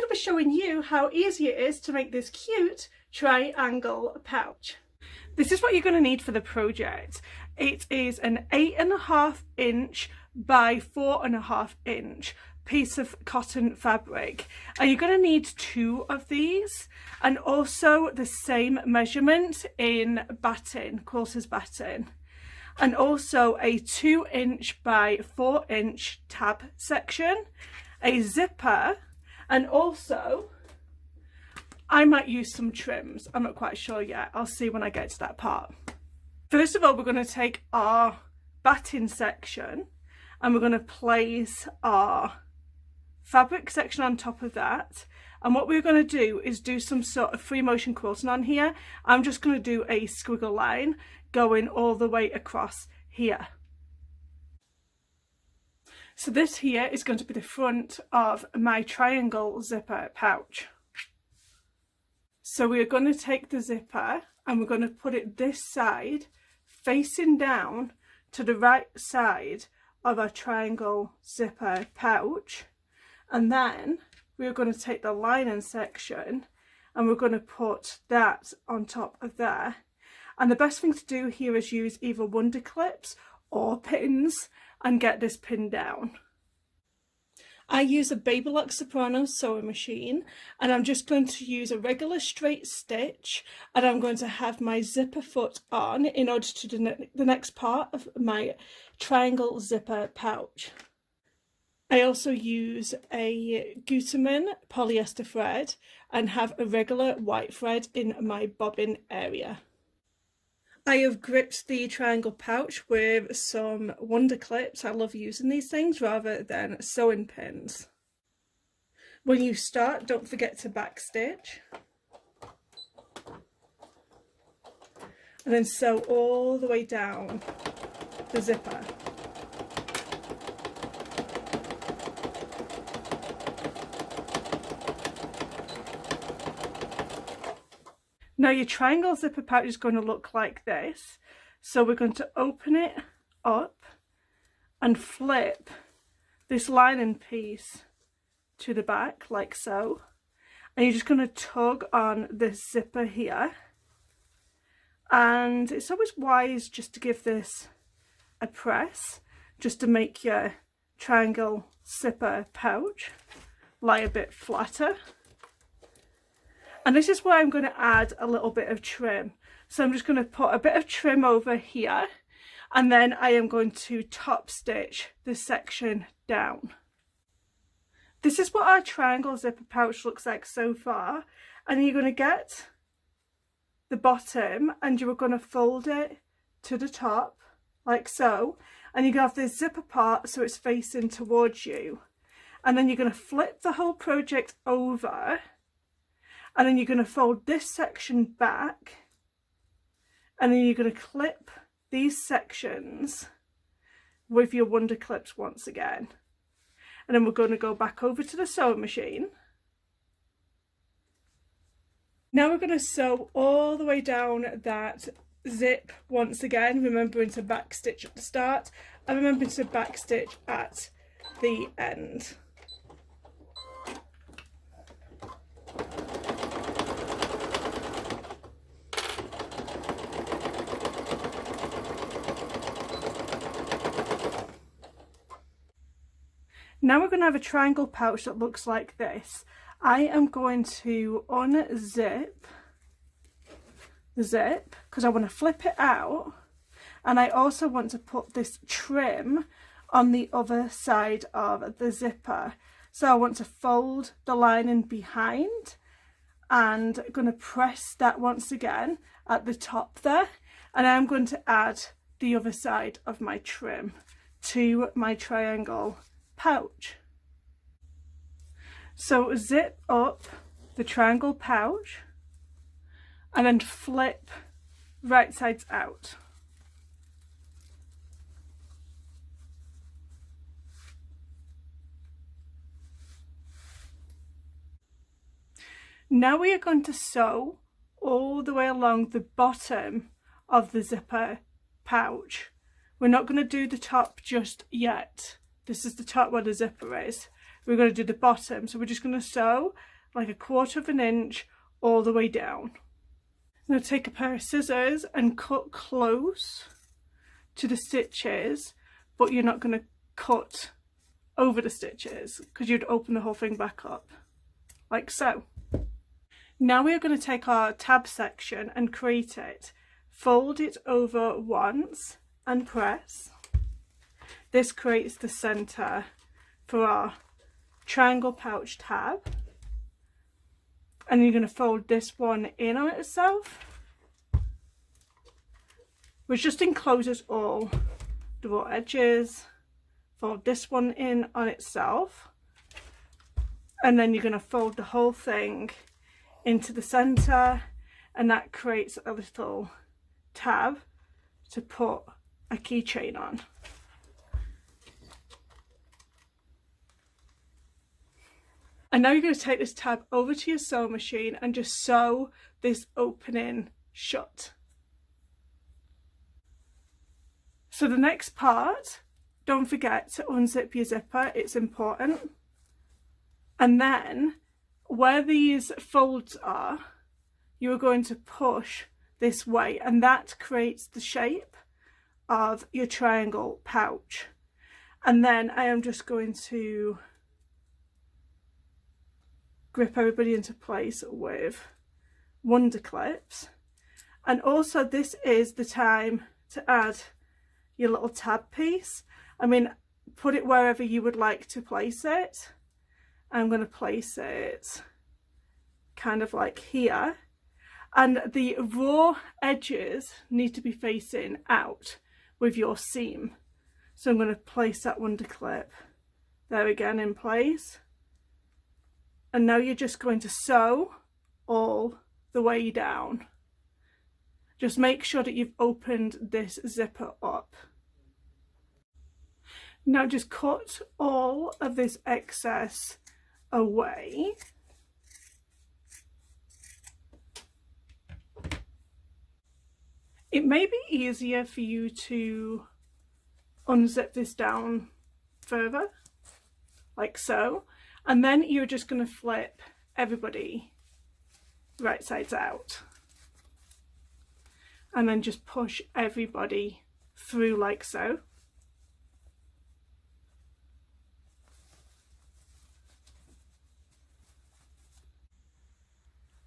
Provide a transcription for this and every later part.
going to be showing you how easy it is to make this cute triangle pouch. This is what you're going to need for the project. It is an 8.5 inch by 4.5 inch piece of cotton fabric, and you're going to need 2 of these, and also the same measurement in batting, quilter's batting, and also a 2 inch by 4 inch tab section, a zipper, and also I might use some trims. I'm not quite sure yet. I'll see when I get to that part. First of all, we're going to take our batting section and we're going to place our fabric section on top of that. And what we're going to do is do some sort of free motion quilting on here. I'm just going to do a squiggle line going all the way across here. So this here is going to be the front of my triangle zipper pouch. So we're going to take the zipper and we're going to put it this side, facing down to the right side of our triangle zipper pouch. And then we're going to take the lining section and we're going to put that on top of there. And the best thing to do here is use either wonder clips or pins and get this pinned down. I use a Baby Lock Soprano sewing machine, and I'm just going to use a regular straight stitch, and I'm going to have my zipper foot on in order to do the next part of my triangle zipper pouch. I also use a Gutermann polyester thread and have a regular white thread in my bobbin area. I have gripped the triangle pouch with some wonder clips. I love using these things rather than sewing pins. When you start, don't forget to backstitch. And then sew all the way down the zipper. Now your triangle zipper pouch is going to look like this. So we're going to open it up and flip this lining piece to the back like so. And you're just going to tug on this zipper here. And it's always wise just to give this a press, just to make your triangle zipper pouch lie a bit flatter. And this is where I'm going to add a little bit of trim. So I'm just going to put a bit of trim over here, and then I am going to top stitch this section down. This is what our triangle zipper pouch looks like so far. And you're going to get the bottom and you are going to fold it to the top like so. And you're going to have this zipper part so it's facing towards you. And then you're going to flip the whole project over. And then you're going to fold this section back, and then you're going to clip these sections with your wonder clips once again. And then we're going to go back over to the sewing machine. Now we're going to sew all the way down that zip once again, remembering to backstitch at the start and remembering to backstitch at the end. Now we're going to have a triangle pouch that looks like this. I am going to unzip the zip because I want to flip it out, and I also want to put this trim on the other side of the zipper. So I want to fold the lining behind and I'm going to press that once again at the top there, and I'm going to add the other side of my trim to my triangle pouch. So zip up the triangle pouch and then flip right sides out. Now we are going to sew all the way along the bottom of the zipper pouch. We're not going to do the top just yet. This is the top where the zipper is. We're going to do the bottom. So we're just going to sew like 1/4 of an inch all the way down. Now take a pair of scissors and cut close to the stitches, but you're not going to cut over the stitches because you'd open the whole thing back up, like so. Now we are going to take our tab section and create it. Fold it over once and press. This creates the centre for our triangle pouch tab. And you're going to fold this one in on itself, which just encloses all the raw edges. Fold this one in on itself, and then you're going to fold the whole thing into the centre, and that creates a little tab to put a keychain on. And now you're going to take this tab over to your sewing machine and just sew this opening shut. So the next part, don't forget to unzip your zipper, it's important. And then where these folds are, you are going to push this way, and that creates the shape of your triangle pouch. And then I am just going to grip everybody into place with wonder clips. And also this is the time to add your little tab piece. I mean, put it wherever you would like to place it. I'm going to place it kind of like here, and the raw edges need to be facing out with your seam. So I'm going to place that wonder clip there again in place. And now you're just going to sew all the way down. Just make sure that you've opened this zipper up. Now just cut all of this excess away. It may be easier for you to unzip this down further, like so. And then you're just going to flip everybody right sides out. And then just push everybody through like so.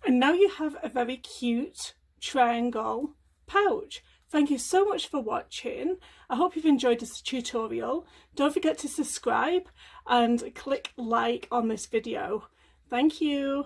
And now you have a very cute triangle pouch. Thank you so much for watching. I hope you've enjoyed this tutorial. Don't forget to subscribe and click like on this video. Thank you.